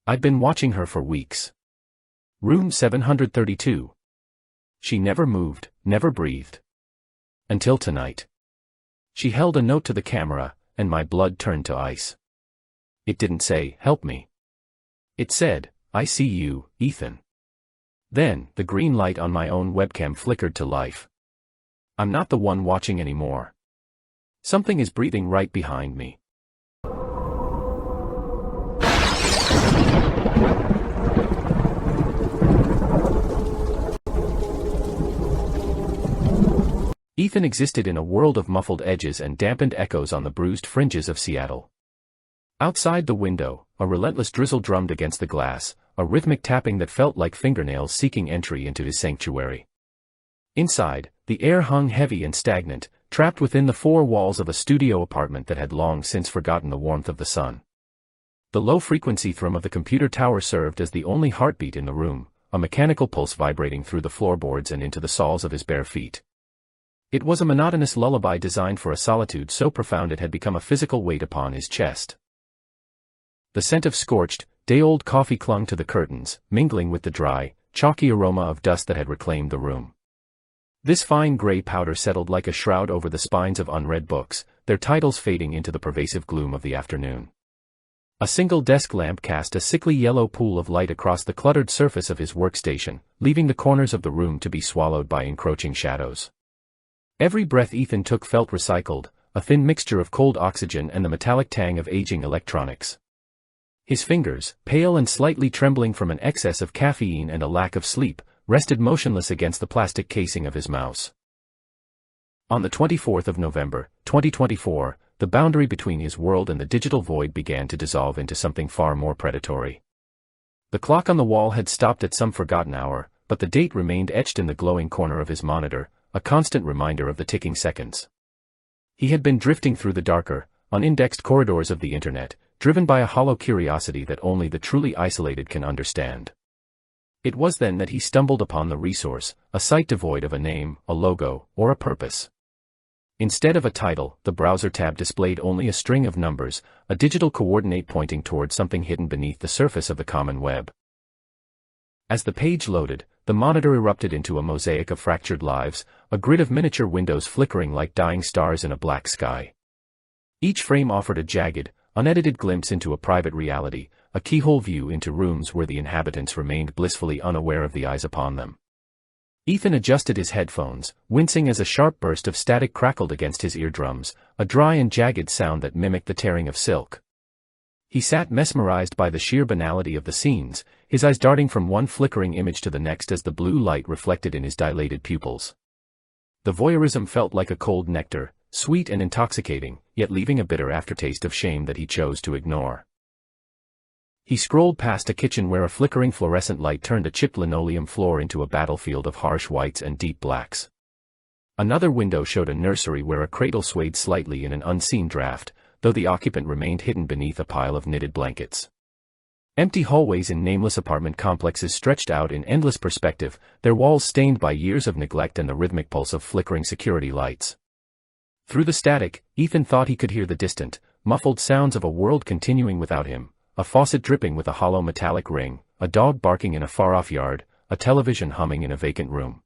I'd been watching her for weeks. Room 732. She never moved, never breathed. Until tonight. She held a note to the camera, and my blood turned to ice. It didn't say, "Help me." It said, "I see you, Ethan." Then, the green light on my own webcam flickered to life. I'm not the one watching anymore. Something is breathing right behind me. Ethan existed in a world of muffled edges and dampened echoes on the bruised fringes of Seattle. Outside the window, a relentless drizzle drummed against the glass, a rhythmic tapping that felt like fingernails seeking entry into his sanctuary. Inside, the air hung heavy and stagnant, trapped within the four walls of a studio apartment that had long since forgotten the warmth of the sun. The low-frequency thrum of the computer tower served as the only heartbeat in the room, a mechanical pulse vibrating through the floorboards and into the soles of his bare feet. It was a monotonous lullaby designed for a solitude so profound it had become a physical weight upon his chest. The scent of scorched, day-old coffee clung to the curtains, mingling with the dry, chalky aroma of dust that had reclaimed the room. This fine gray powder settled like a shroud over the spines of unread books, their titles fading into the pervasive gloom of the afternoon. A single desk lamp cast a sickly yellow pool of light across the cluttered surface of his workstation, leaving the corners of the room to be swallowed by encroaching shadows. Every breath Ethan took felt recycled, a thin mixture of cold oxygen and the metallic tang of aging electronics. His fingers, pale and slightly trembling from an excess of caffeine and a lack of sleep, rested motionless against the plastic casing of his mouse. On the 24th of November, 2024, the boundary between his world and the digital void began to dissolve into something far more predatory. The clock on the wall had stopped at some forgotten hour, but the date remained etched in the glowing corner of his monitor, a constant reminder of the ticking seconds. He had been drifting through the darker, unindexed corridors of the internet, driven by a hollow curiosity that only the truly isolated can understand. It was then that he stumbled upon the resource, a site devoid of a name, a logo, or a purpose. Instead of a title, the browser tab displayed only a string of numbers, a digital coordinate pointing toward something hidden beneath the surface of the common web. As the page loaded, the monitor erupted into a mosaic of fractured lives, a grid of miniature windows flickering like dying stars in a black sky. Each frame offered a jagged, unedited glimpse into a private reality, a keyhole view into rooms where the inhabitants remained blissfully unaware of the eyes upon them. Ethan adjusted his headphones, wincing as a sharp burst of static crackled against his eardrums, a dry and jagged sound that mimicked the tearing of silk. He sat mesmerized by the sheer banality of the scenes, his eyes darting from one flickering image to the next as the blue light reflected in his dilated pupils. The voyeurism felt like a cold nectar, sweet and intoxicating, yet leaving a bitter aftertaste of shame that he chose to ignore. He scrolled past a kitchen where a flickering fluorescent light turned a chipped linoleum floor into a battlefield of harsh whites and deep blacks. Another window showed a nursery where a cradle swayed slightly in an unseen draft, though the occupant remained hidden beneath a pile of knitted blankets. Empty hallways in nameless apartment complexes stretched out in endless perspective, their walls stained by years of neglect and the rhythmic pulse of flickering security lights. Through the static, Ethan thought he could hear the distant, muffled sounds of a world continuing without him, a faucet dripping with a hollow metallic ring, a dog barking in a far-off yard, a television humming in a vacant room.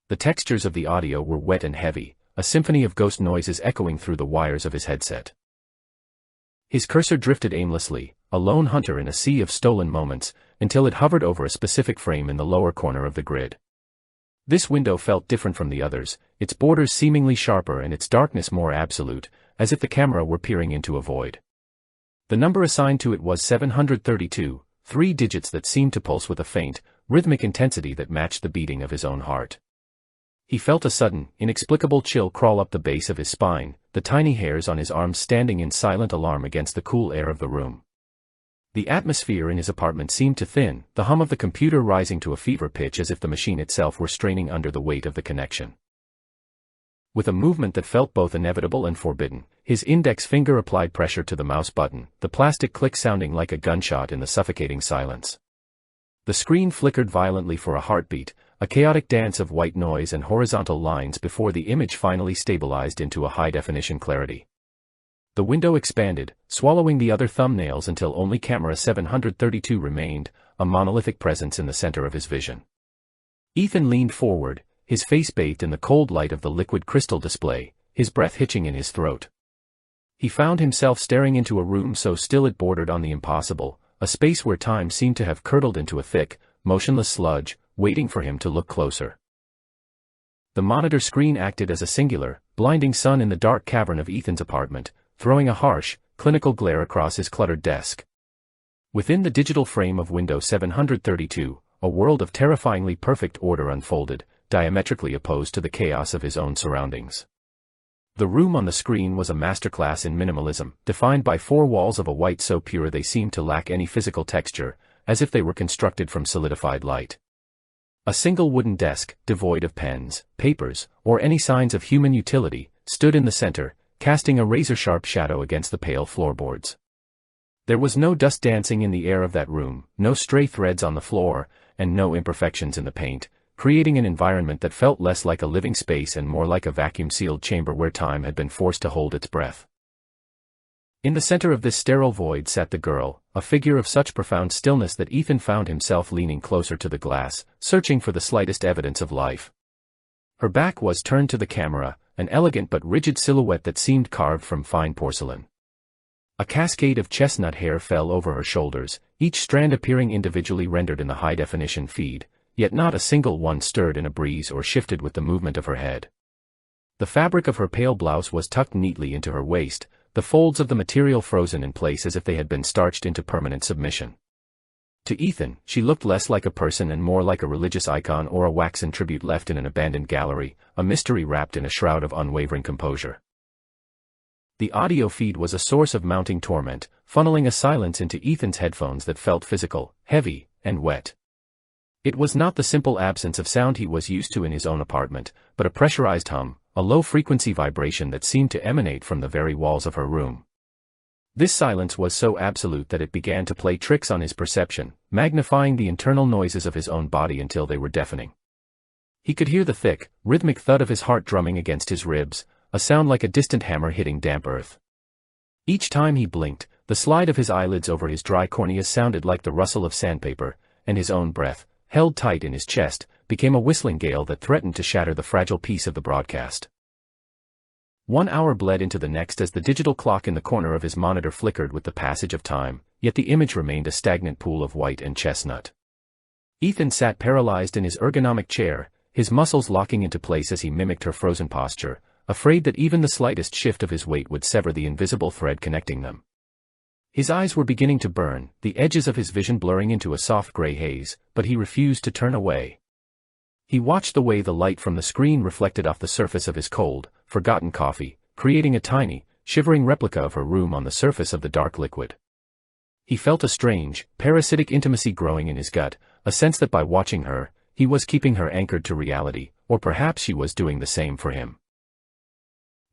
The textures of the audio were wet and heavy, a symphony of ghost noises echoing through the wires of his headset. His cursor drifted aimlessly, a lone hunter in a sea of stolen moments, until it hovered over a specific frame in the lower corner of the grid. This window felt different from the others, its borders seemingly sharper and its darkness more absolute, as if the camera were peering into a void. The number assigned to it was 732, 3 digits that seemed to pulse with a faint, rhythmic intensity that matched the beating of his own heart. He felt a sudden, inexplicable chill crawl up the base of his spine, the tiny hairs on his arms standing in silent alarm against the cool air of the room. The atmosphere in his apartment seemed to thin, the hum of the computer rising to a fever pitch as if the machine itself were straining under the weight of the connection. With a movement that felt both inevitable and forbidden, his index finger applied pressure to the mouse button, the plastic click sounding like a gunshot in the suffocating silence. The screen flickered violently for a heartbeat, a chaotic dance of white noise and horizontal lines before the image finally stabilized into a high-definition clarity. The window expanded, swallowing the other thumbnails until only camera 732 remained, a monolithic presence in the center of his vision. Ethan leaned forward, his face bathed in the cold light of the liquid crystal display, his breath hitching in his throat. He found himself staring into a room so still it bordered on the impossible, a space where time seemed to have curdled into a thick, motionless sludge, waiting for him to look closer. The monitor screen acted as a singular, blinding sun in the dark cavern of Ethan's apartment, throwing a harsh, clinical glare across his cluttered desk. Within the digital frame of Windows 732, a world of terrifyingly perfect order unfolded, diametrically opposed to the chaos of his own surroundings. The room on the screen was a masterclass in minimalism, defined by four walls of a white so pure they seemed to lack any physical texture, as if they were constructed from solidified light. A single wooden desk, devoid of pens, papers, or any signs of human utility, stood in the center, casting a razor-sharp shadow against the pale floorboards. There was no dust dancing in the air of that room, no stray threads on the floor, and no imperfections in the paint, creating an environment that felt less like a living space and more like a vacuum-sealed chamber where time had been forced to hold its breath. In the center of this sterile void sat the girl, a figure of such profound stillness that Ethan found himself leaning closer to the glass, searching for the slightest evidence of life. Her back was turned to the camera, an elegant but rigid silhouette that seemed carved from fine porcelain. A cascade of chestnut hair fell over her shoulders, each strand appearing individually rendered in the high-definition feed, yet not a single one stirred in a breeze or shifted with the movement of her head. The fabric of her pale blouse was tucked neatly into her waist, the folds of the material frozen in place as if they had been starched into permanent submission. To Ethan, she looked less like a person and more like a religious icon or a waxen tribute left in an abandoned gallery, a mystery wrapped in a shroud of unwavering composure. The audio feed was a source of mounting torment, funneling a silence into Ethan's headphones that felt physical, heavy, and wet. It was not the simple absence of sound he was used to in his own apartment, but a pressurized hum, a low-frequency vibration that seemed to emanate from the very walls of her room. This silence was so absolute that it began to play tricks on his perception, magnifying the internal noises of his own body until they were deafening. He could hear the thick, rhythmic thud of his heart drumming against his ribs, a sound like a distant hammer hitting damp earth. Each time he blinked, the slide of his eyelids over his dry cornea sounded like the rustle of sandpaper, and his own breath, held tight in his chest, became a whistling gale that threatened to shatter the fragile peace of the broadcast. 1 hour bled into the next as the digital clock in the corner of his monitor flickered with the passage of time, yet the image remained a stagnant pool of white and chestnut. Ethan sat paralyzed in his ergonomic chair, his muscles locking into place as he mimicked her frozen posture, afraid that even the slightest shift of his weight would sever the invisible thread connecting them. His eyes were beginning to burn, the edges of his vision blurring into a soft gray haze, but he refused to turn away. He watched the way the light from the screen reflected off the surface of his cold, forgotten coffee, creating a tiny, shivering replica of her room on the surface of the dark liquid. He felt a strange, parasitic intimacy growing in his gut, a sense that by watching her, he was keeping her anchored to reality, or perhaps she was doing the same for him.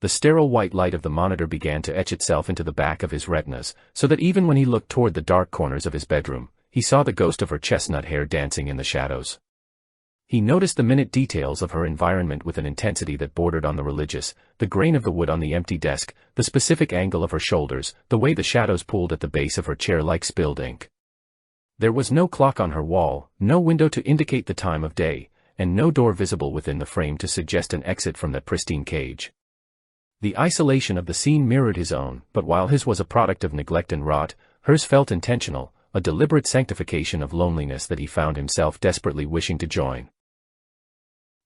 The sterile white light of the monitor began to etch itself into the back of his retinas, so that even when he looked toward the dark corners of his bedroom, he saw the ghost of her chestnut hair dancing in the shadows. He noticed the minute details of her environment with an intensity that bordered on the religious, the grain of the wood on the empty desk, the specific angle of her shoulders, the way the shadows pooled at the base of her chair like spilled ink. There was no clock on her wall, no window to indicate the time of day, and no door visible within the frame to suggest an exit from that pristine cage. The isolation of the scene mirrored his own, but while his was a product of neglect and rot, hers felt intentional, a deliberate sanctification of loneliness that he found himself desperately wishing to join.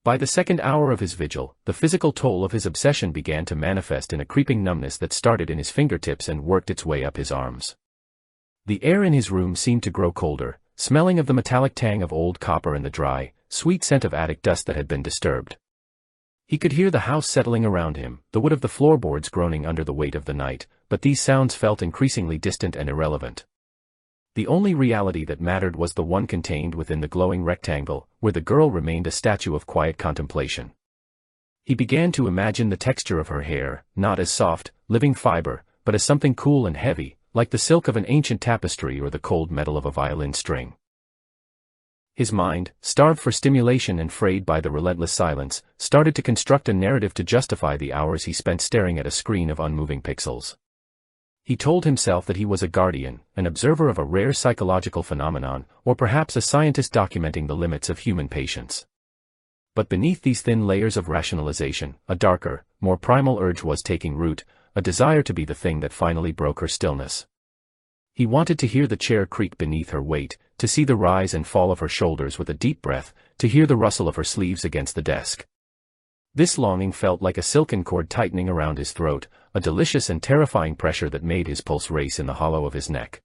By the second hour of his vigil, the physical toll of his obsession began to manifest in a creeping numbness that started in his fingertips and worked its way up his arms. The air in his room seemed to grow colder, smelling of the metallic tang of old copper and the dry, sweet scent of attic dust that had been disturbed. He could hear the house settling around him, the wood of the floorboards groaning under the weight of the night, but these sounds felt increasingly distant and irrelevant. The only reality that mattered was the one contained within the glowing rectangle, where the girl remained a statue of quiet contemplation. He began to imagine the texture of her hair, not as soft, living fiber, but as something cool and heavy, like the silk of an ancient tapestry or the cold metal of a violin string. His mind, starved for stimulation and frayed by the relentless silence, started to construct a narrative to justify the hours he spent staring at a screen of unmoving pixels. He told himself that he was a guardian, an observer of a rare psychological phenomenon, or perhaps a scientist documenting the limits of human patience. But beneath these thin layers of rationalization, a darker, more primal urge was taking root, a desire to be the thing that finally broke her stillness. He wanted to hear the chair creak beneath her weight, to see the rise and fall of her shoulders with a deep breath, to hear the rustle of her sleeves against the desk. This longing felt like a silken cord tightening around his throat, a delicious and terrifying pressure that made his pulse race in the hollow of his neck.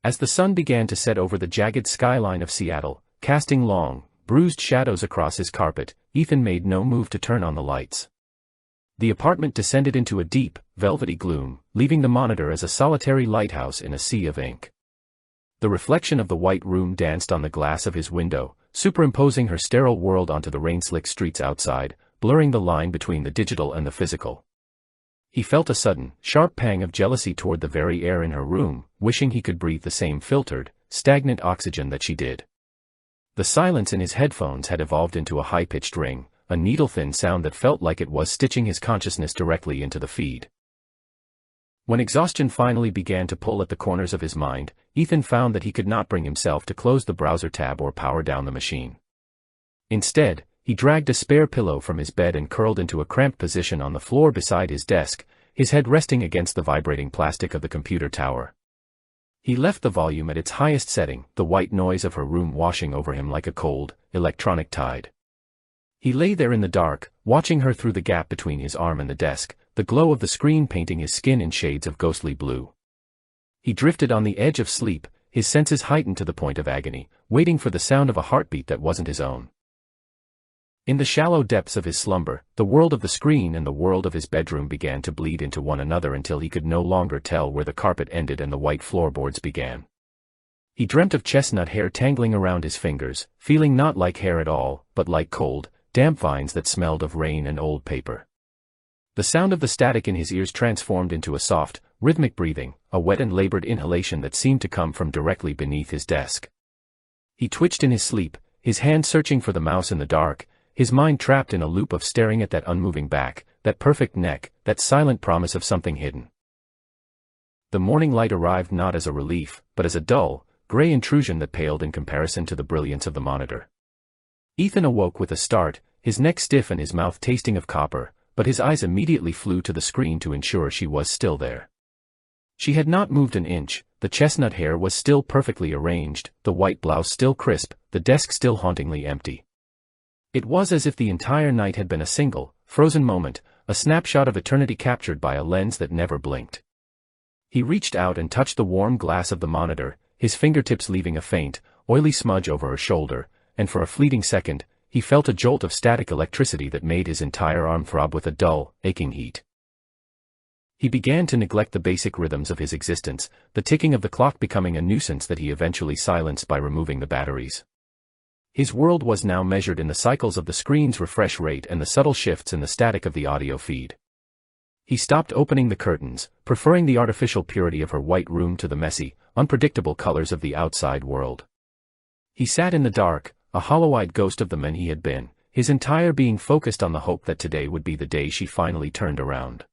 As the sun began to set over the jagged skyline of Seattle, casting long, bruised shadows across his carpet, Ethan made no move to turn on the lights. The apartment descended into a deep, velvety gloom, leaving the monitor as a solitary lighthouse in a sea of ink. The reflection of the white room danced on the glass of his window, superimposing her sterile world onto the rain-slick streets outside, blurring the line between the digital and the physical. He felt a sudden, sharp pang of jealousy toward the very air in her room, wishing he could breathe the same filtered, stagnant oxygen that she did. The silence in his headphones had evolved into a high-pitched ring, a needle-thin sound that felt like it was stitching his consciousness directly into the feed. When exhaustion finally began to pull at the corners of his mind, Ethan found that he could not bring himself to close the browser tab or power down the machine. Instead, he dragged a spare pillow from his bed and curled into a cramped position on the floor beside his desk, his head resting against the vibrating plastic of the computer tower. He left the volume at its highest setting, the white noise of her room washing over him like a cold, electronic tide. He lay there in the dark, watching her through the gap between his arm and the desk, the glow of the screen painting his skin in shades of ghostly blue. He drifted on the edge of sleep, his senses heightened to the point of agony, waiting for the sound of a heartbeat that wasn't his own. In the shallow depths of his slumber, the world of the screen and the world of his bedroom began to bleed into one another until he could no longer tell where the carpet ended and the white floorboards began. He dreamt of chestnut hair tangling around his fingers, feeling not like hair at all, but like cold, damp vines that smelled of rain and old paper. The sound of the static in his ears transformed into a soft, rhythmic breathing, a wet and labored inhalation that seemed to come from directly beneath his desk. He twitched in his sleep, his hand searching for the mouse in the dark, his mind trapped in a loop of staring at that unmoving back, that perfect neck, that silent promise of something hidden. The morning light arrived not as a relief, but as a dull, gray intrusion that paled in comparison to the brilliance of the monitor. Ethan awoke with a start, his neck stiff and his mouth tasting of copper, but his eyes immediately flew to the screen to ensure she was still there. She had not moved an inch, the chestnut hair was still perfectly arranged, the white blouse still crisp, the desk still hauntingly empty. It was as if the entire night had been a single, frozen moment, a snapshot of eternity captured by a lens that never blinked. He reached out and touched the warm glass of the monitor, his fingertips leaving a faint, oily smudge over her shoulder, and for a fleeting second, he felt a jolt of static electricity that made his entire arm throb with a dull, aching heat. He began to neglect the basic rhythms of his existence, the ticking of the clock becoming a nuisance that he eventually silenced by removing the batteries. His world was now measured in the cycles of the screen's refresh rate and the subtle shifts in the static of the audio feed. He stopped opening the curtains, preferring the artificial purity of her white room to the messy, unpredictable colors of the outside world. He sat in the dark, a hollow-eyed ghost of the man he had been, his entire being focused on the hope that today would be the day she finally turned around.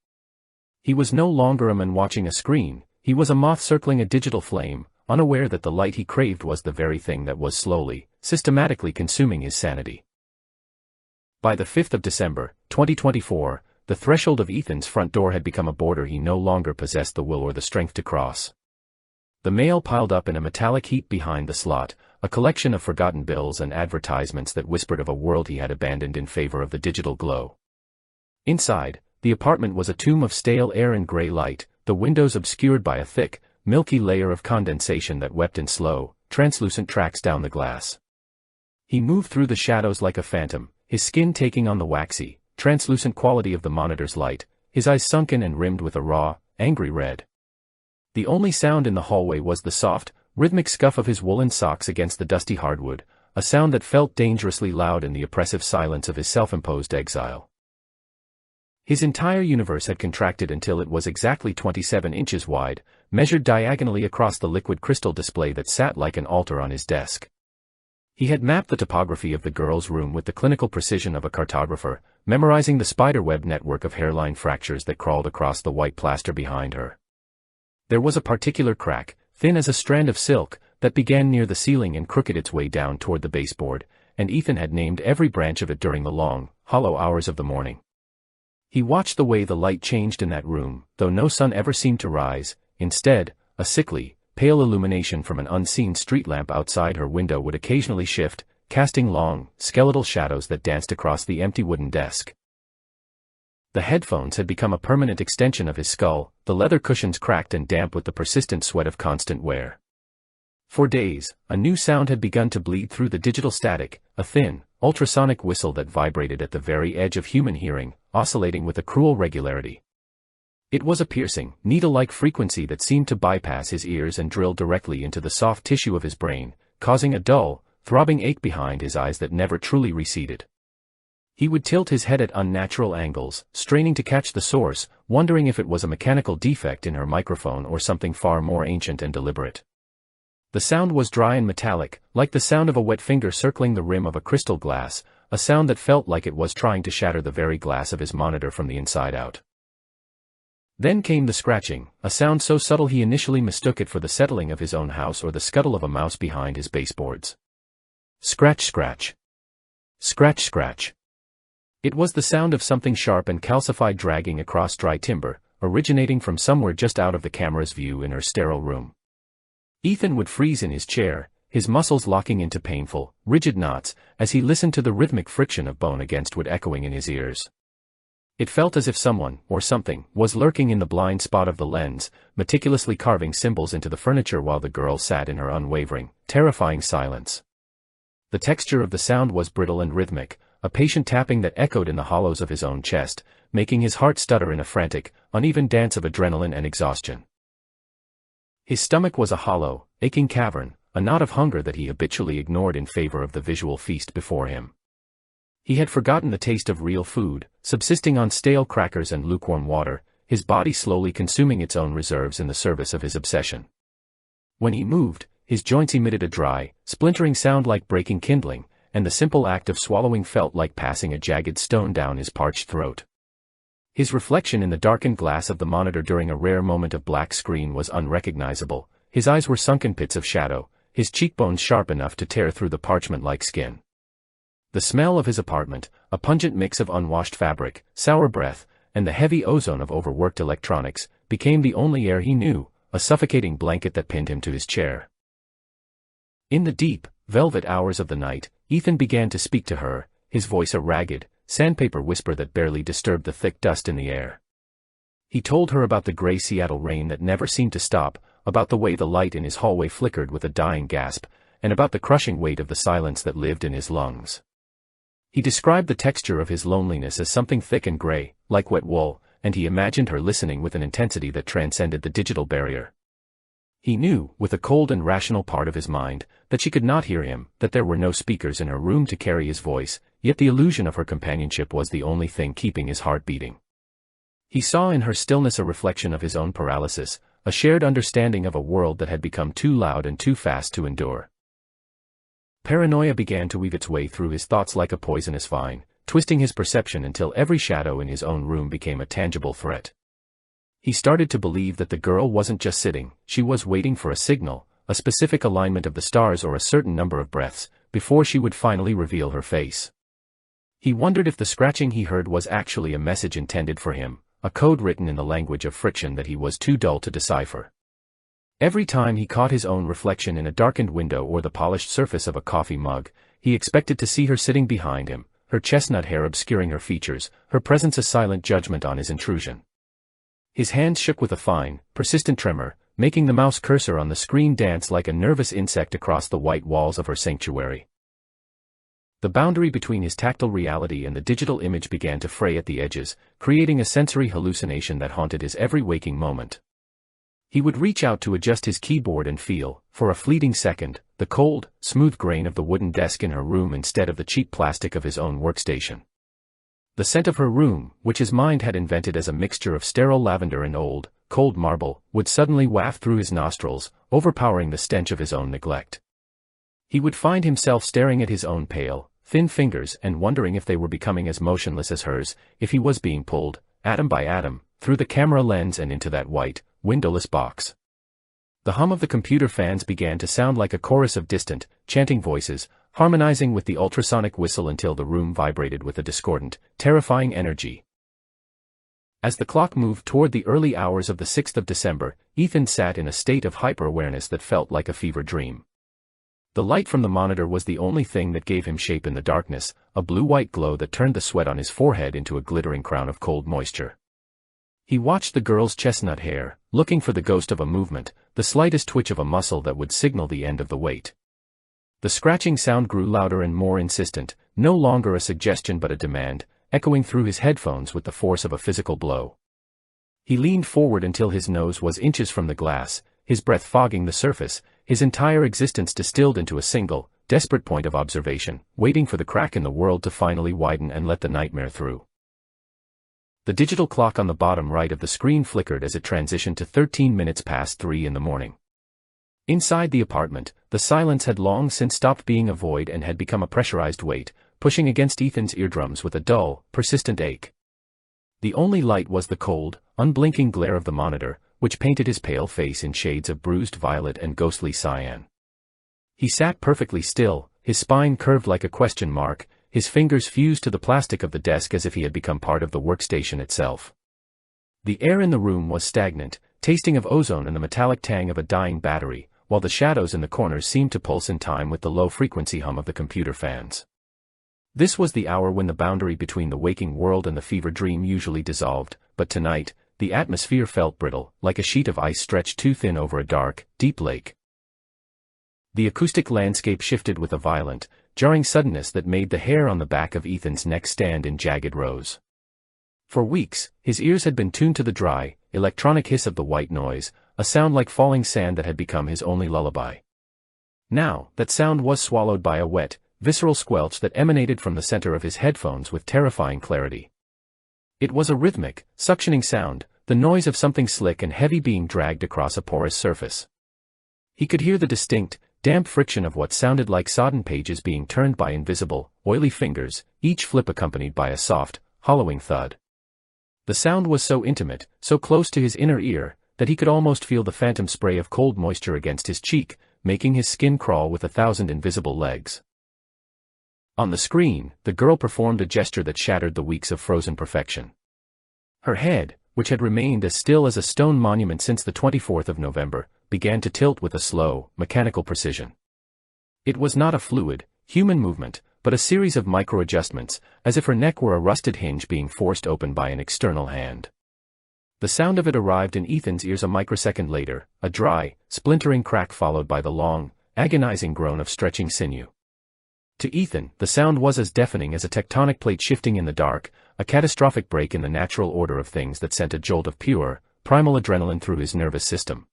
He was no longer a man watching a screen, he was a moth circling a digital flame, unaware that the light he craved was the very thing that was slowly, systematically consuming his sanity. By the 5th of December, 2024, the threshold of Ethan's front door had become a border he no longer possessed the will or the strength to cross. The mail piled up in a metallic heap behind the slot, a collection of forgotten bills and advertisements that whispered of a world he had abandoned in favor of the digital glow. Inside, the apartment was a tomb of stale air and gray light, the windows obscured by a thick, milky layer of condensation that wept in slow, translucent tracks down the glass. He moved through the shadows like a phantom, his skin taking on the waxy, translucent quality of the monitor's light, his eyes sunken and rimmed with a raw, angry red. The only sound in the hallway was the soft, rhythmic scuff of his woolen socks against the dusty hardwood, a sound that felt dangerously loud in the oppressive silence of his self-imposed exile. His entire universe had contracted until it was exactly 27 inches wide, measured diagonally across the liquid crystal display that sat like an altar on his desk. He had mapped the topography of the girl's room with the clinical precision of a cartographer, memorizing the spiderweb network of hairline fractures that crawled across the white plaster behind her. There was a particular crack, thin as a strand of silk, that began near the ceiling and crooked its way down toward the baseboard, and Ethan had named every branch of it during the long, hollow hours of the morning. He watched the way the light changed in that room, though no sun ever seemed to rise. Instead, a sickly, pale illumination from an unseen street lamp outside her window would occasionally shift, casting long, skeletal shadows that danced across the empty wooden desk. The headphones had become a permanent extension of his skull, the leather cushions cracked and damp with the persistent sweat of constant wear. For days, a new sound had begun to bleed through the digital static, a thin, ultrasonic whistle that vibrated at the very edge of human hearing, oscillating with a cruel regularity. It was a piercing, needle-like frequency that seemed to bypass his ears and drill directly into the soft tissue of his brain, causing a dull, throbbing ache behind his eyes that never truly receded. He would tilt his head at unnatural angles, straining to catch the source, wondering if it was a mechanical defect in her microphone or something far more ancient and deliberate. The sound was dry and metallic, like the sound of a wet finger circling the rim of a crystal glass, a sound that felt like it was trying to shatter the very glass of his monitor from the inside out. Then came the scratching, a sound so subtle he initially mistook it for the settling of his own house or the scuttle of a mouse behind his baseboards. Scratch, scratch. Scratch, scratch. It was the sound of something sharp and calcified dragging across dry timber, originating from somewhere just out of the camera's view in her sterile room. Ethan would freeze in his chair, his muscles locking into painful, rigid knots, as he listened to the rhythmic friction of bone against wood echoing in his ears. It felt as if someone, or something, was lurking in the blind spot of the lens, meticulously carving symbols into the furniture while the girl sat in her unwavering, terrifying silence. The texture of the sound was brittle and rhythmic, a patient tapping that echoed in the hollows of his own chest, making his heart stutter in a frantic, uneven dance of adrenaline and exhaustion. His stomach was a hollow, aching cavern, a knot of hunger that he habitually ignored in favor of the visual feast before him. He had forgotten the taste of real food, subsisting on stale crackers and lukewarm water, his body slowly consuming its own reserves in the service of his obsession. When he moved, his joints emitted a dry, splintering sound like breaking kindling, and the simple act of swallowing felt like passing a jagged stone down his parched throat. His reflection in the darkened glass of the monitor during a rare moment of black screen was unrecognizable, his eyes were sunken pits of shadow, his cheekbones sharp enough to tear through the parchment-like skin. The smell of his apartment, a pungent mix of unwashed fabric, sour breath, and the heavy ozone of overworked electronics, became the only air he knew, a suffocating blanket that pinned him to his chair. In the deep, velvet hours of the night, Ethan began to speak to her, his voice a ragged, sandpaper whisper that barely disturbed the thick dust in the air. He told her about the gray Seattle rain that never seemed to stop, about the way the light in his hallway flickered with a dying gasp, and about the crushing weight of the silence that lived in his lungs. He described the texture of his loneliness as something thick and gray, like wet wool, and he imagined her listening with an intensity that transcended the digital barrier. He knew, with a cold and rational part of his mind, that she could not hear him, that there were no speakers in her room to carry his voice, yet the illusion of her companionship was the only thing keeping his heart beating. He saw in her stillness a reflection of his own paralysis, a shared understanding of a world that had become too loud and too fast to endure. Paranoia began to weave its way through his thoughts like a poisonous vine, twisting his perception until every shadow in his own room became a tangible threat. He started to believe that the girl wasn't just sitting, she was waiting for a signal, a specific alignment of the stars or a certain number of breaths, before she would finally reveal her face. He wondered if the scratching he heard was actually a message intended for him, a code written in the language of friction that he was too dull to decipher. Every time he caught his own reflection in a darkened window or the polished surface of a coffee mug, he expected to see her sitting behind him, her chestnut hair obscuring her features, her presence a silent judgment on his intrusion. His hands shook with a fine, persistent tremor, making the mouse cursor on the screen dance like a nervous insect across the white walls of her sanctuary. The boundary between his tactile reality and the digital image began to fray at the edges, creating a sensory hallucination that haunted his every waking moment. He would reach out to adjust his keyboard and feel, for a fleeting second, the cold, smooth grain of the wooden desk in her room instead of the cheap plastic of his own workstation. The scent of her room, which his mind had invented as a mixture of sterile lavender and old, cold marble, would suddenly waft through his nostrils, overpowering the stench of his own neglect. He would find himself staring at his own pale, thin fingers and wondering if they were becoming as motionless as hers, if he was being pulled, atom by atom, through the camera lens and into that white, windowless box. The hum of the computer fans began to sound like a chorus of distant, chanting voices, harmonizing with the ultrasonic whistle until the room vibrated with a discordant, terrifying energy. As the clock moved toward the early hours of the 6th of December, Ethan sat in a state of hyper-awareness that felt like a fever dream. The light from the monitor was the only thing that gave him shape in the darkness, a blue-white glow that turned the sweat on his forehead into a glittering crown of cold moisture. He watched the girl's chestnut hair, looking for the ghost of a movement, the slightest twitch of a muscle that would signal the end of the wait. The scratching sound grew louder and more insistent, no longer a suggestion but a demand, echoing through his headphones with the force of a physical blow. He leaned forward until his nose was inches from the glass, his breath fogging the surface, his entire existence distilled into a single, desperate point of observation, waiting for the crack in the world to finally widen and let the nightmare through. The digital clock on the bottom right of the screen flickered as it transitioned to 13 minutes past 3 in the morning. Inside the apartment, the silence had long since stopped being a void and had become a pressurized weight, pushing against Ethan's eardrums with a dull, persistent ache. The only light was the cold, unblinking glare of the monitor, which painted his pale face in shades of bruised violet and ghostly cyan. He sat perfectly still, his spine curved like a question mark, his fingers fused to the plastic of the desk as if he had become part of the workstation itself. The air in the room was stagnant, tasting of ozone and the metallic tang of a dying battery, while the shadows in the corners seemed to pulse in time with the low-frequency hum of the computer fans. This was the hour when the boundary between the waking world and the fever dream usually dissolved, but tonight, the atmosphere felt brittle, like a sheet of ice stretched too thin over a dark, deep lake. The acoustic landscape shifted with a violent, jarring suddenness that made the hair on the back of Ethan's neck stand in jagged rows. For weeks, his ears had been tuned to the dry, electronic hiss of the white noise, a sound like falling sand that had become his only lullaby. Now, that sound was swallowed by a wet, visceral squelch that emanated from the center of his headphones with terrifying clarity. It was a rhythmic, suctioning sound, the noise of something slick and heavy being dragged across a porous surface. He could hear the distinct, damp friction of what sounded like sodden pages being turned by invisible, oily fingers, each flip accompanied by a soft, hollowing thud. The sound was so intimate, so close to his inner ear, that he could almost feel the phantom spray of cold moisture against his cheek, making his skin crawl with 1,000 invisible legs. On the screen, the girl performed a gesture that shattered the weeks of frozen perfection. Her head, which had remained as still as a stone monument since the 24th of November, began to tilt with a slow, mechanical precision. It was not a fluid, human movement, but a series of micro-adjustments, as if her neck were a rusted hinge being forced open by an external hand. The sound of it arrived in Ethan's ears a microsecond later, a dry, splintering crack followed by the long, agonizing groan of stretching sinew. To Ethan, the sound was as deafening as a tectonic plate shifting in the dark, a catastrophic break in the natural order of things that sent a jolt of pure, primal adrenaline through his nervous system.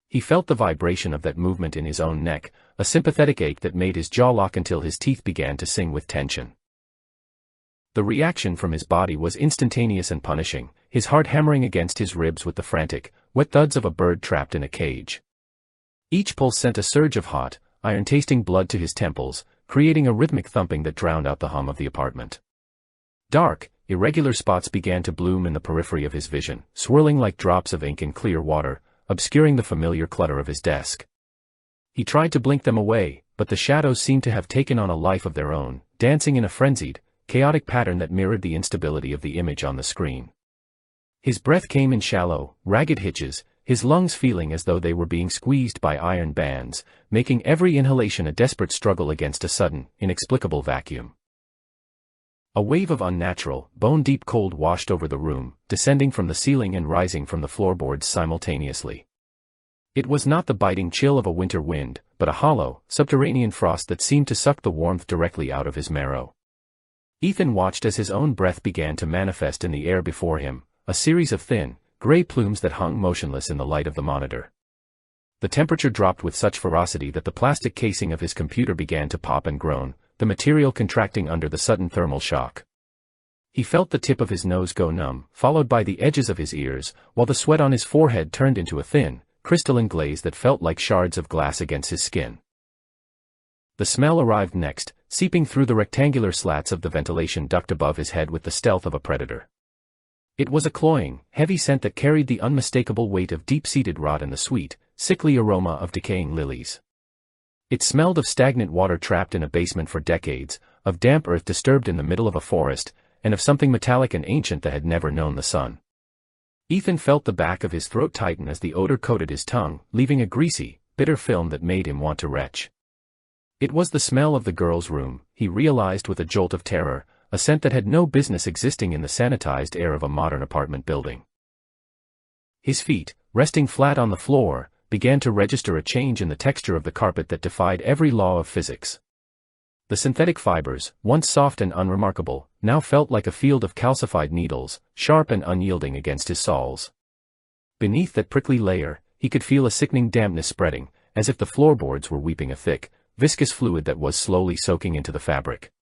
He felt the vibration of that movement in his own neck, a sympathetic ache that made his jaw lock until his teeth began to sing with tension. The reaction from his body was instantaneous and punishing, his heart hammering against his ribs with the frantic, wet thuds of a bird trapped in a cage. Each pulse sent a surge of hot, iron-tasting blood to his temples, creating a rhythmic thumping that drowned out the hum of the apartment. Dark, irregular spots began to bloom in the periphery of his vision, swirling like drops of ink in clear water, obscuring the familiar clutter of his desk. He tried to blink them away, but the shadows seemed to have taken on a life of their own, dancing in a frenzied, chaotic pattern that mirrored the instability of the image on the screen. His breath came in shallow, ragged hitches, his lungs feeling as though they were being squeezed by iron bands, making every inhalation a desperate struggle against a sudden, inexplicable vacuum. A wave of unnatural, bone-deep cold washed over the room, descending from the ceiling and rising from the floorboards simultaneously. It was not the biting chill of a winter wind, but a hollow, subterranean frost that seemed to suck the warmth directly out of his marrow. Ethan watched as his own breath began to manifest in the air before him, a series of thin, gray plumes that hung motionless in the light of the monitor. The temperature dropped with such ferocity that the plastic casing of his computer began to pop and groan, the material contracting under the sudden thermal shock. He felt the tip of his nose go numb, followed by the edges of his ears, while the sweat on his forehead turned into a thin, crystalline glaze that felt like shards of glass against his skin. The smell arrived next, seeping through the rectangular slats of the ventilation duct above his head with the stealth of a predator. It was a cloying, heavy scent that carried the unmistakable weight of deep-seated rot and the sweet, sickly aroma of decaying lilies. It smelled of stagnant water trapped in a basement for decades, of damp earth disturbed in the middle of a forest, and of something metallic and ancient that had never known the sun. Ethan felt the back of his throat tighten as the odor coated his tongue, leaving a greasy, bitter film that made him want to retch. It was the smell of the girl's room, he realized with a jolt of terror, a scent that had no business existing in the sanitized air of a modern apartment building. His feet, resting flat on the floor, began to register a change in the texture of the carpet that defied every law of physics. The synthetic fibers, once soft and unremarkable, now felt like a field of calcified needles, sharp and unyielding against his soles. Beneath that prickly layer, he could feel a sickening dampness spreading, as if the floorboards were weeping a thick, viscous fluid that was slowly soaking into the fabric.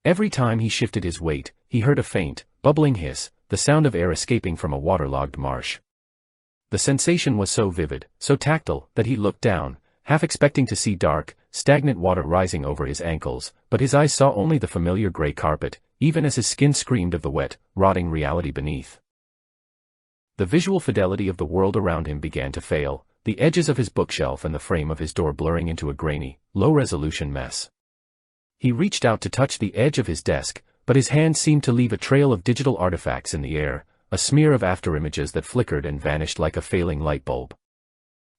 Every time he shifted his weight, he heard a faint, bubbling hiss, the sound of air escaping from a waterlogged marsh. The sensation was so vivid, so tactile, that he looked down, half expecting to see dark, stagnant water rising over his ankles, but his eyes saw only the familiar gray carpet, even as his skin screamed of the wet, rotting reality beneath. The visual fidelity of the world around him began to fail, the edges of his bookshelf and the frame of his door blurring into a grainy, low-resolution mess. He reached out to touch the edge of his desk, but his hand seemed to leave a trail of digital artifacts in the air, a smear of afterimages that flickered and vanished like a failing light bulb.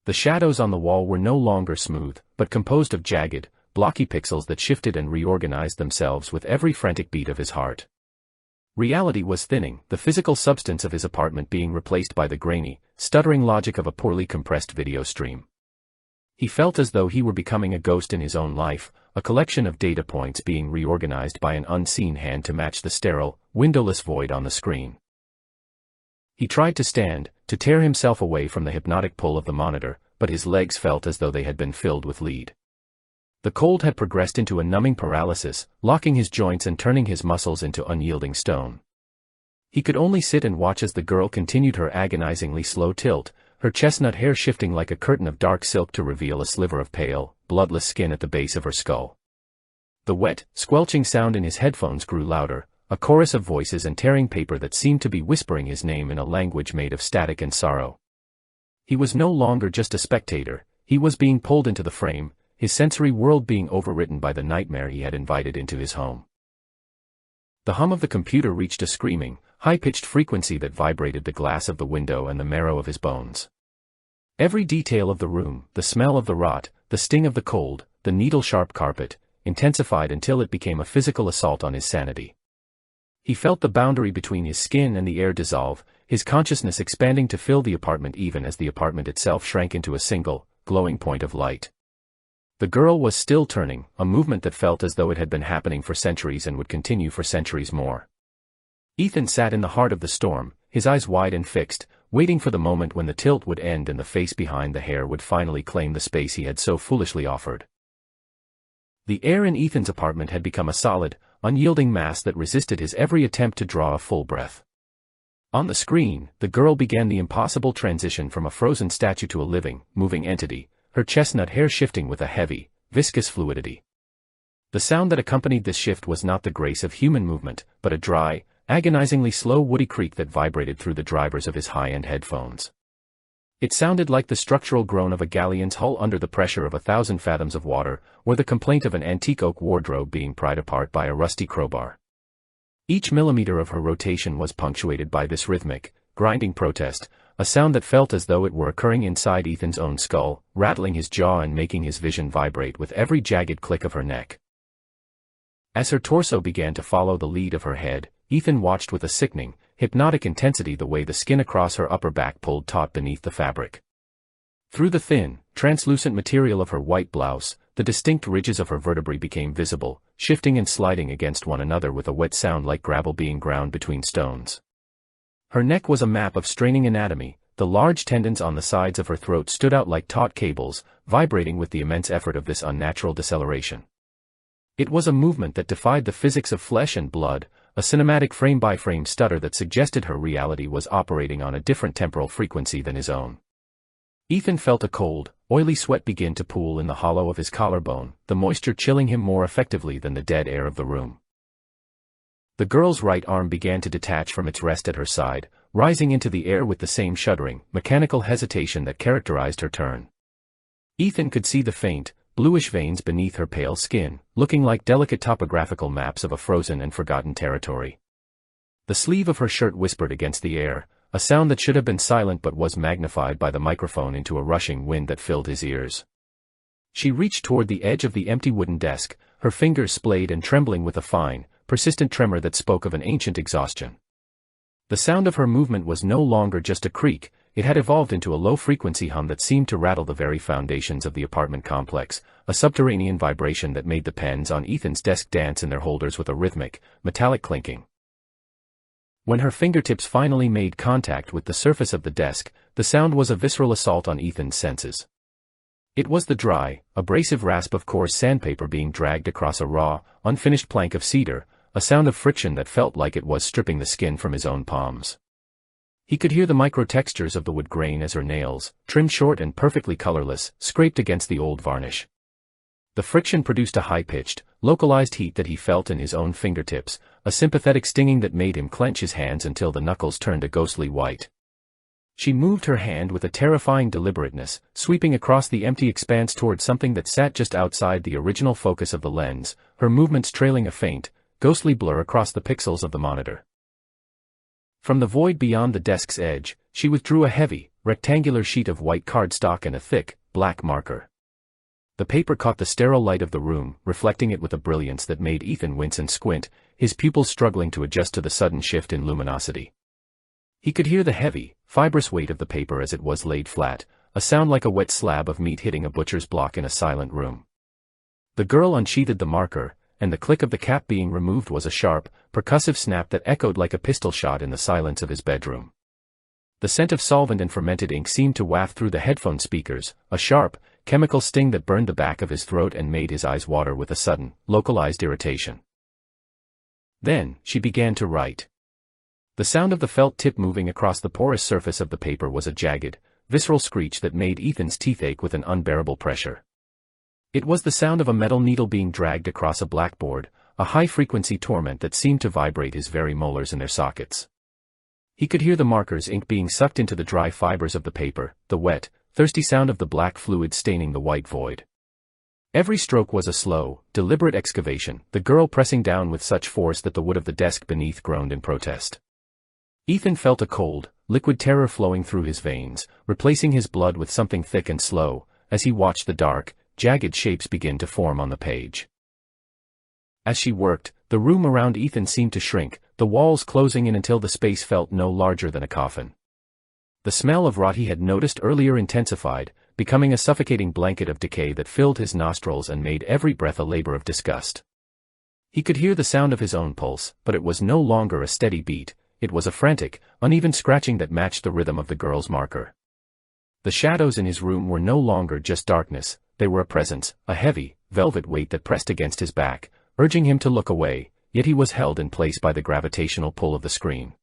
The shadows on the wall were no longer smooth, but composed of jagged, blocky pixels that shifted and reorganized themselves with every frantic beat of his heart. Reality was thinning, the physical substance of his apartment being replaced by the grainy, stuttering logic of a poorly compressed video stream. He felt as though he were becoming a ghost in his own life, a collection of data points being reorganized by an unseen hand to match the sterile, windowless void on the screen. He tried to stand, to tear himself away from the hypnotic pull of the monitor, but his legs felt as though they had been filled with lead. The cold had progressed into a numbing paralysis, locking his joints and turning his muscles into unyielding stone. He could only sit and watch as the girl continued her agonizingly slow tilt, her chestnut hair shifting like a curtain of dark silk to reveal a sliver of pale, bloodless skin at the base of her skull. The wet, squelching sound in his headphones grew louder, a chorus of voices and tearing paper that seemed to be whispering his name in a language made of static and sorrow. He was no longer just a spectator, he was being pulled into the frame, his sensory world being overwritten by the nightmare he had invited into his home. The hum of the computer reached a screaming, high-pitched frequency that vibrated the glass of the window and the marrow of his bones. Every detail of the room, the smell of the rot, the sting of the cold, the needle-sharp carpet, intensified until it became a physical assault on his sanity. He felt the boundary between his skin and the air dissolve, his consciousness expanding to fill the apartment even as the apartment itself shrank into a single, glowing point of light. The girl was still turning, a movement that felt as though it had been happening for centuries and would continue for centuries more. Ethan sat in the heart of the storm, his eyes wide and fixed, waiting for the moment when the tilt would end and the face behind the hair would finally claim the space he had so foolishly offered. The air in Ethan's apartment had become a solid, unyielding mass that resisted his every attempt to draw a full breath. On the screen, the girl began the impossible transition from a frozen statue to a living, moving entity, her chestnut hair shifting with a heavy, viscous fluidity. The sound that accompanied this shift was not the grace of human movement, but a dry, agonizingly slow woody creak that vibrated through the drivers of his high-end headphones. It sounded like the structural groan of a galleon's hull under the pressure of 1,000 fathoms of water, or the complaint of an antique oak wardrobe being pried apart by a rusty crowbar. Each millimeter of her rotation was punctuated by this rhythmic, grinding protest, a sound that felt as though it were occurring inside Ethan's own skull, rattling his jaw and making his vision vibrate with every jagged click of her neck. As her torso began to follow the lead of her head, Ethan watched with a sickening, hypnotic intensity the way the skin across her upper back pulled taut beneath the fabric. Through the thin, translucent material of her white blouse, the distinct ridges of her vertebrae became visible, shifting and sliding against one another with a wet sound like gravel being ground between stones. Her neck was a map of straining anatomy, the large tendons on the sides of her throat stood out like taut cables, vibrating with the immense effort of this unnatural deceleration. It was a movement that defied the physics of flesh and blood, a cinematic frame-by-frame stutter that suggested her reality was operating on a different temporal frequency than his own. Ethan felt a cold, oily sweat begin to pool in the hollow of his collarbone, the moisture chilling him more effectively than the dead air of the room. The girl's right arm began to detach from its rest at her side, rising into the air with the same shuddering, mechanical hesitation that characterized her turn. Ethan could see the faint, bluish veins beneath her pale skin, looking like delicate topographical maps of a frozen and forgotten territory. The sleeve of her shirt whispered against the air, a sound that should have been silent but was magnified by the microphone into a rushing wind that filled his ears. She reached toward the edge of the empty wooden desk, her fingers splayed and trembling with a fine, persistent tremor that spoke of an ancient exhaustion. The sound of her movement was no longer just a creak, it had evolved into a low-frequency hum that seemed to rattle the very foundations of the apartment complex, a subterranean vibration that made the pens on Ethan's desk dance in their holders with a rhythmic, metallic clinking. When her fingertips finally made contact with the surface of the desk, the sound was a visceral assault on Ethan's senses. It was the dry, abrasive rasp of coarse sandpaper being dragged across a raw, unfinished plank of cedar, a sound of friction that felt like it was stripping the skin from his own palms. He could hear the micro-textures of the wood grain as her nails, trimmed short and perfectly colorless, scraped against the old varnish. The friction produced a high-pitched, localized heat that he felt in his own fingertips, a sympathetic stinging that made him clench his hands until the knuckles turned a ghostly white. She moved her hand with a terrifying deliberateness, sweeping across the empty expanse toward something that sat just outside the original focus of the lens, her movements trailing a faint, ghostly blur across the pixels of the monitor. From the void beyond the desk's edge, she withdrew a heavy, rectangular sheet of white cardstock and a thick, black marker. The paper caught the sterile light of the room, reflecting it with a brilliance that made Ethan wince and squint, his pupils struggling to adjust to the sudden shift in luminosity. He could hear the heavy, fibrous weight of the paper as it was laid flat, a sound like a wet slab of meat hitting a butcher's block in a silent room. The girl unsheathed the marker, and the click of the cap being removed was a sharp, percussive snap that echoed like a pistol shot in the silence of his bedroom. The scent of solvent and fermented ink seemed to waft through the headphone speakers, a sharp, chemical sting that burned the back of his throat and made his eyes water with a sudden, localized irritation. Then, she began to write. The sound of the felt tip moving across the porous surface of the paper was a jagged, visceral screech that made Ethan's teeth ache with an unbearable pressure. It was the sound of a metal needle being dragged across a blackboard, a high-frequency torment that seemed to vibrate his very molars in their sockets. He could hear the marker's ink being sucked into the dry fibers of the paper, the wet, thirsty sound of the black fluid staining the white void. Every stroke was a slow, deliberate excavation, the girl pressing down with such force that the wood of the desk beneath groaned in protest. Ethan felt a cold, liquid terror flowing through his veins, replacing his blood with something thick and slow, as he watched the dark, jagged shapes begin to form on the page. As she worked, the room around Ethan seemed to shrink, the walls closing in until the space felt no larger than a coffin. The smell of rot he had noticed earlier intensified, becoming a suffocating blanket of decay that filled his nostrils and made every breath a labor of disgust. He could hear the sound of his own pulse, but it was no longer a steady beat, it was a frantic, uneven scratching that matched the rhythm of the girl's marker. The shadows in his room were no longer just darkness, they were a presence, a heavy, velvet weight that pressed against his back, urging him to look away, yet he was held in place by the gravitational pull of the screen.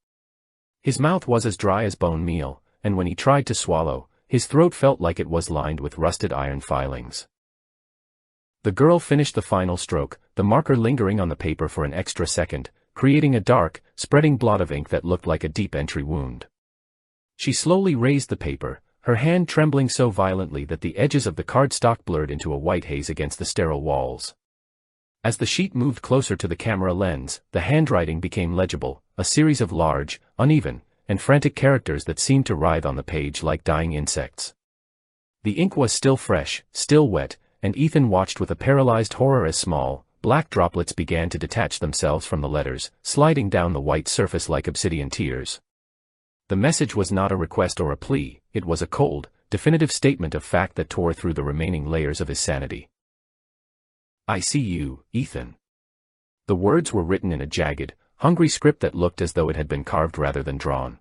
His mouth was as dry as bone meal, and when he tried to swallow, his throat felt like it was lined with rusted iron filings. The girl finished the final stroke, the marker lingering on the paper for an extra second, creating a dark, spreading blot of ink that looked like a deep entry wound. She slowly raised the paper, her hand trembling so violently that the edges of the cardstock blurred into a white haze against the sterile walls. As the sheet moved closer to the camera lens, the handwriting became legible, a series of large, uneven, and frantic characters that seemed to writhe on the page like dying insects. The ink was still fresh, still wet, and Ethan watched with a paralyzed horror as small, black droplets began to detach themselves from the letters, sliding down the white surface like obsidian tears. The message was not a request or a plea, it was a cold, definitive statement of fact that tore through the remaining layers of his sanity. I see you, Ethan. The words were written in a jagged, hungry script that looked as though it had been carved rather than drawn.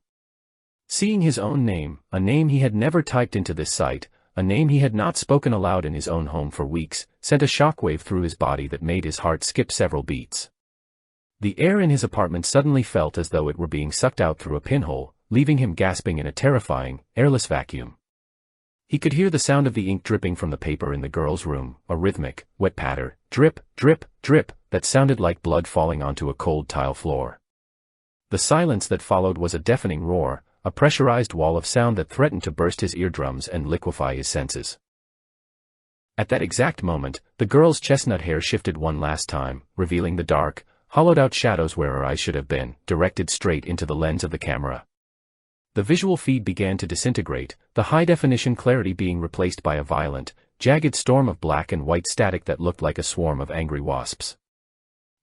Seeing his own name, a name he had never typed into this site, a name he had not spoken aloud in his own home for weeks, sent a shockwave through his body that made his heart skip several beats. The air in his apartment suddenly felt as though it were being sucked out through a pinhole, leaving him gasping in a terrifying, airless vacuum. He could hear the sound of the ink dripping from the paper in the girl's room, a rhythmic, wet patter, drip, drip, drip, that sounded like blood falling onto a cold tile floor. The silence that followed was a deafening roar, a pressurized wall of sound that threatened to burst his eardrums and liquefy his senses. At that exact moment, the girl's chestnut hair shifted one last time, revealing the dark, hollowed-out shadows where her eyes should have been, directed straight into the lens of the camera. The visual feed began to disintegrate, the high-definition clarity being replaced by a violent, jagged storm of black and white static that looked like a swarm of angry wasps.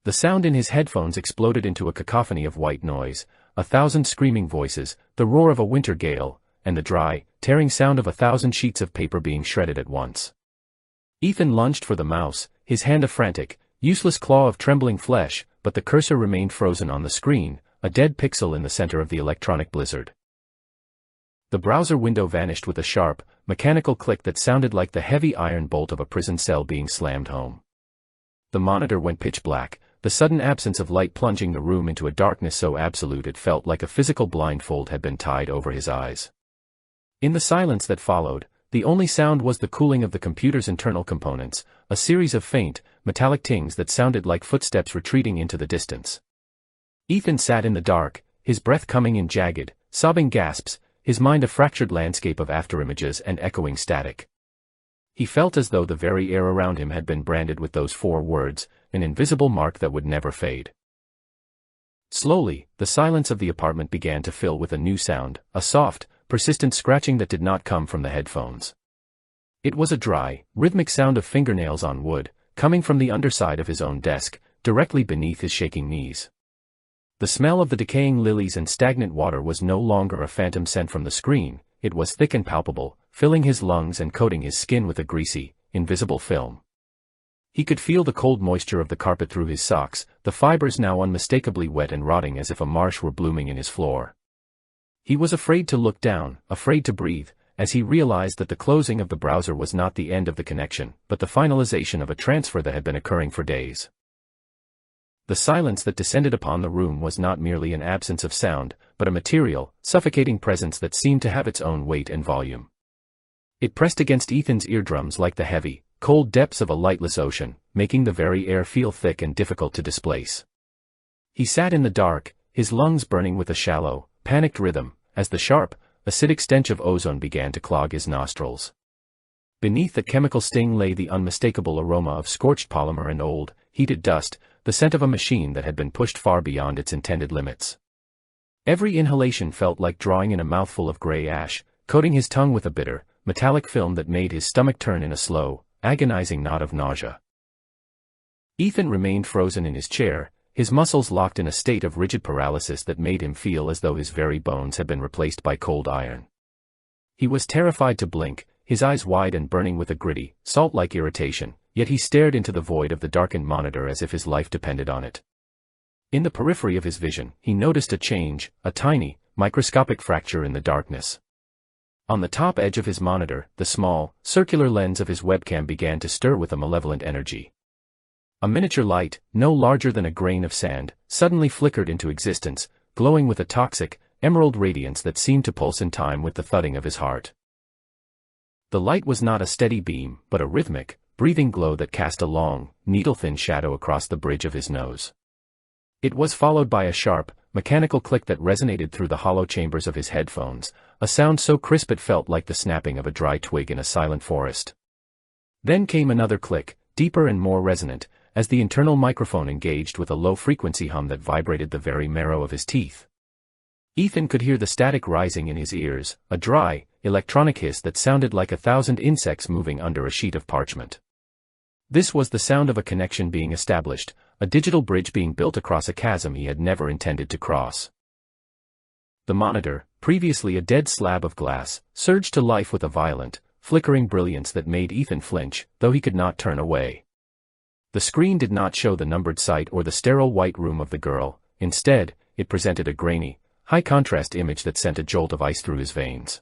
The sound in his headphones exploded into a cacophony of white noise, 1,000 screaming voices, the roar of a winter gale, and the dry, tearing sound of 1,000 sheets of paper being shredded at once. Ethan lunged for the mouse, his hand a frantic, useless claw of trembling flesh, but the cursor remained frozen on the screen, a dead pixel in the center of the electronic blizzard. The browser window vanished with a sharp, mechanical click that sounded like the heavy iron bolt of a prison cell being slammed home. The monitor went pitch black, the sudden absence of light plunging the room into a darkness so absolute it felt like a physical blindfold had been tied over his eyes. In the silence that followed, the only sound was the cooling of the computer's internal components, a series of faint, metallic tings that sounded like footsteps retreating into the distance. Ethan sat in the dark, his breath coming in jagged, sobbing gasps, his mind a fractured landscape of afterimages and echoing static. He felt as though the very air around him had been branded with those 4 words, an invisible mark that would never fade. Slowly, the silence of the apartment began to fill with a new sound, a soft, persistent scratching that did not come from the headphones. It was a dry, rhythmic sound of fingernails on wood, coming from the underside of his own desk, directly beneath his shaking knees. The smell of the decaying lilies and stagnant water was no longer a phantom scent from the screen, it was thick and palpable, filling his lungs and coating his skin with a greasy, invisible film. He could feel the cold moisture of the carpet through his socks, the fibers now unmistakably wet and rotting as if a marsh were blooming in his floor. He was afraid to look down, afraid to breathe, as he realized that the closing of the browser was not the end of the connection, but the finalization of a transfer that had been occurring for days. The silence that descended upon the room was not merely an absence of sound, but a material, suffocating presence that seemed to have its own weight and volume. It pressed against Ethan's eardrums like the heavy, cold depths of a lightless ocean, making the very air feel thick and difficult to displace. He sat in the dark, his lungs burning with a shallow, panicked rhythm, as the sharp, acidic stench of ozone began to clog his nostrils. Beneath the chemical sting lay the unmistakable aroma of scorched polymer and old, heated dust, the scent of a machine that had been pushed far beyond its intended limits. Every inhalation felt like drawing in a mouthful of gray ash, coating his tongue with a bitter, metallic film that made his stomach turn in a slow, agonizing knot of nausea. Ethan remained frozen in his chair, his muscles locked in a state of rigid paralysis that made him feel as though his very bones had been replaced by cold iron. He was terrified to blink, his eyes wide and burning with a gritty, salt-like irritation, yet he stared into the void of the darkened monitor as if his life depended on it. In the periphery of his vision, he noticed a change, a tiny, microscopic fracture in the darkness. On the top edge of his monitor, the small, circular lens of his webcam began to stir with a malevolent energy. A miniature light, no larger than a grain of sand, suddenly flickered into existence, glowing with a toxic, emerald radiance that seemed to pulse in time with the thudding of his heart. The light was not a steady beam, but a rhythmic, breathing glow that cast a long, needle-thin shadow across the bridge of his nose. It was followed by a sharp, mechanical click that resonated through the hollow chambers of his headphones, a sound so crisp it felt like the snapping of a dry twig in a silent forest. Then came another click, deeper and more resonant, as the internal microphone engaged with a low-frequency hum that vibrated the very marrow of his teeth. Ethan could hear the static rising in his ears, a dry, electronic hiss that sounded like 1,000 insects moving under a sheet of parchment. This was the sound of a connection being established, a digital bridge being built across a chasm he had never intended to cross. The monitor, previously a dead slab of glass, surged to life with a violent, flickering brilliance that made Ethan flinch, though he could not turn away. The screen did not show the numbered site or the sterile white room of the girl, instead, it presented a grainy, high-contrast image that sent a jolt of ice through his veins.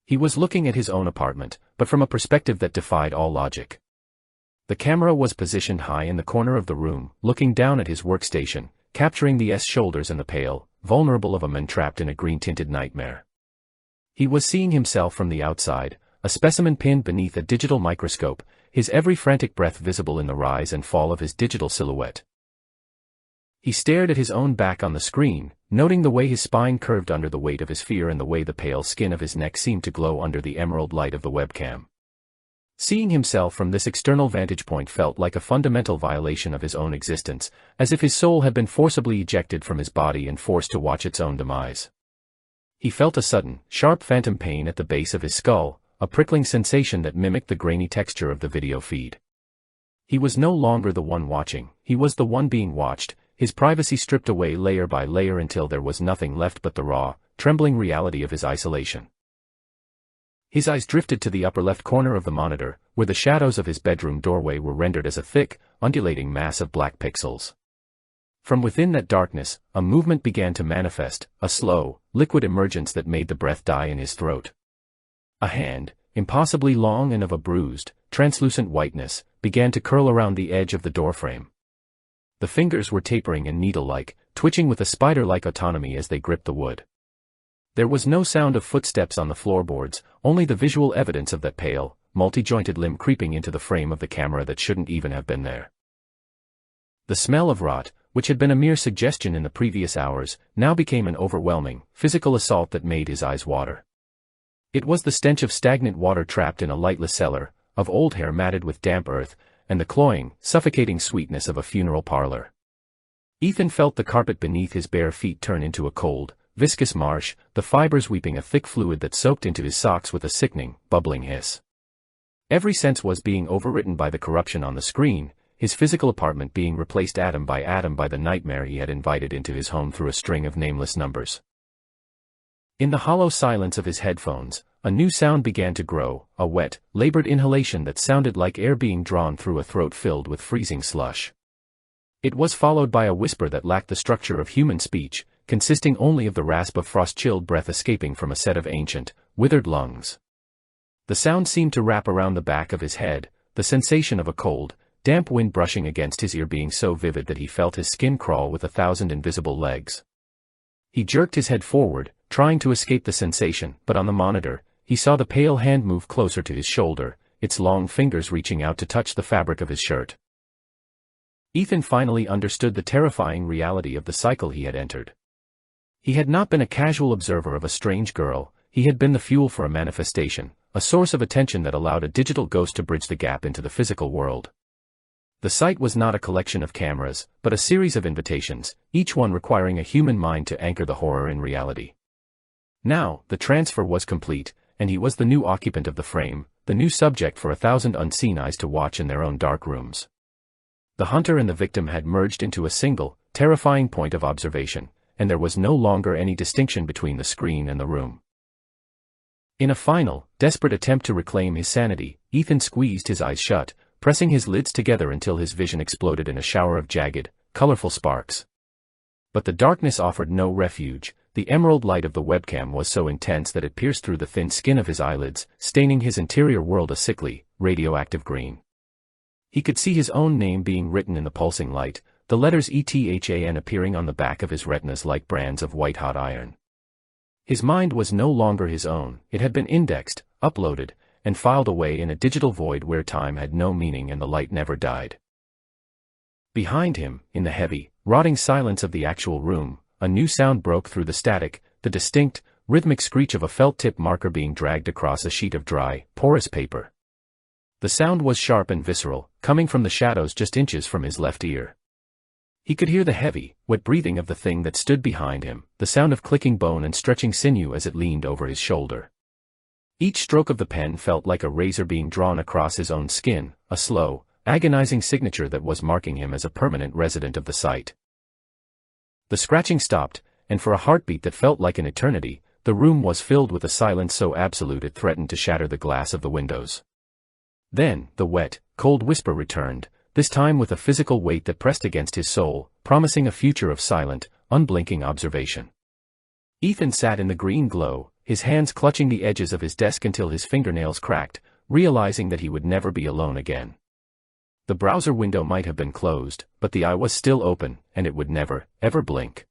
He was looking at his own apartment, but from a perspective that defied all logic. The camera was positioned high in the corner of the room, looking down at his workstation, capturing the shoulders and the pale, vulnerable of a man trapped in a green-tinted nightmare. He was seeing himself from the outside, a specimen pinned beneath a digital microscope, his every frantic breath visible in the rise and fall of his digital silhouette. He stared at his own back on the screen, noting the way his spine curved under the weight of his fear and the way the pale skin of his neck seemed to glow under the emerald light of the webcam. Seeing himself from this external vantage point felt like a fundamental violation of his own existence, as if his soul had been forcibly ejected from his body and forced to watch its own demise. He felt a sudden, sharp phantom pain at the base of his skull, a prickling sensation that mimicked the grainy texture of the video feed. He was no longer the one watching, he was the one being watched, his privacy stripped away layer by layer until there was nothing left but the raw, trembling reality of his isolation. His eyes drifted to the upper left corner of the monitor, where the shadows of his bedroom doorway were rendered as a thick, undulating mass of black pixels. From within that darkness, a movement began to manifest, a slow, liquid emergence that made the breath die in his throat. A hand, impossibly long and of a bruised, translucent whiteness, began to curl around the edge of the doorframe. The fingers were tapering and needle-like, twitching with a spider-like autonomy as they gripped the wood. There was no sound of footsteps on the floorboards, only the visual evidence of that pale, multi-jointed limb creeping into the frame of the camera that shouldn't even have been there. The smell of rot, which had been a mere suggestion in the previous hours, now became an overwhelming, physical assault that made his eyes water. It was the stench of stagnant water trapped in a lightless cellar, of old hair matted with damp earth, and the cloying, suffocating sweetness of a funeral parlor. Ethan felt the carpet beneath his bare feet turn into a cold, viscous marsh, the fibers weeping a thick fluid that soaked into his socks with a sickening, bubbling hiss. Every sense was being overwritten by the corruption on the screen, his physical apartment being replaced atom by the nightmare he had invited into his home through a string of nameless numbers. In the hollow silence of his headphones, a new sound began to grow, a wet, labored inhalation that sounded like air being drawn through a throat filled with freezing slush. It was followed by a whisper that lacked the structure of human speech, consisting only of the rasp of frost-chilled breath escaping from a set of ancient, withered lungs. The sound seemed to wrap around the back of his head, the sensation of a cold, damp wind brushing against his ear being so vivid that he felt his skin crawl with 1,000 invisible legs. He jerked his head forward, trying to escape the sensation, but on the monitor, he saw the pale hand move closer to his shoulder, its long fingers reaching out to touch the fabric of his shirt. Ethan finally understood the terrifying reality of the cycle he had entered. He had not been a casual observer of a strange girl, he had been the fuel for a manifestation, a source of attention that allowed a digital ghost to bridge the gap into the physical world. The site was not a collection of cameras, but a series of invitations, each one requiring a human mind to anchor the horror in reality. Now, the transfer was complete, and he was the new occupant of the frame, the new subject for 1,000 unseen eyes to watch in their own dark rooms. The hunter and the victim had merged into a single, terrifying point of observation, and there was no longer any distinction between the screen and the room. In a final, desperate attempt to reclaim his sanity, Ethan squeezed his eyes shut, pressing his lids together until his vision exploded in a shower of jagged, colorful sparks. But the darkness offered no refuge. The emerald light of the webcam was so intense that it pierced through the thin skin of his eyelids, staining his interior world a sickly, radioactive green. He could see his own name being written in the pulsing light, the letters ETHAN appearing on the back of his retinas like brands of white-hot iron. His mind was no longer his own, it had been indexed, uploaded, and filed away in a digital void where time had no meaning and the light never died. Behind him, in the heavy, rotting silence of the actual room, a new sound broke through the static, the distinct, rhythmic screech of a felt-tip marker being dragged across a sheet of dry, porous paper. The sound was sharp and visceral, coming from the shadows just inches from his left ear. He could hear the heavy, wet breathing of the thing that stood behind him, the sound of clicking bone and stretching sinew as it leaned over his shoulder. Each stroke of the pen felt like a razor being drawn across his own skin, a slow, agonizing signature that was marking him as a permanent resident of the site. The scratching stopped, and for a heartbeat that felt like an eternity, the room was filled with a silence so absolute it threatened to shatter the glass of the windows. Then, the wet, cold whisper returned, this time with a physical weight that pressed against his soul, promising a future of silent, unblinking observation. Ethan sat in the green glow, his hands clutching the edges of his desk until his fingernails cracked, realizing that he would never be alone again. The browser window might have been closed, but the eye was still open, and it would never, ever blink.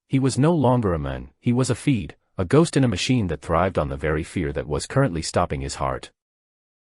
He was no longer a man, he was a feed, a ghost in a machine that thrived on the very fear that was currently stopping his heart.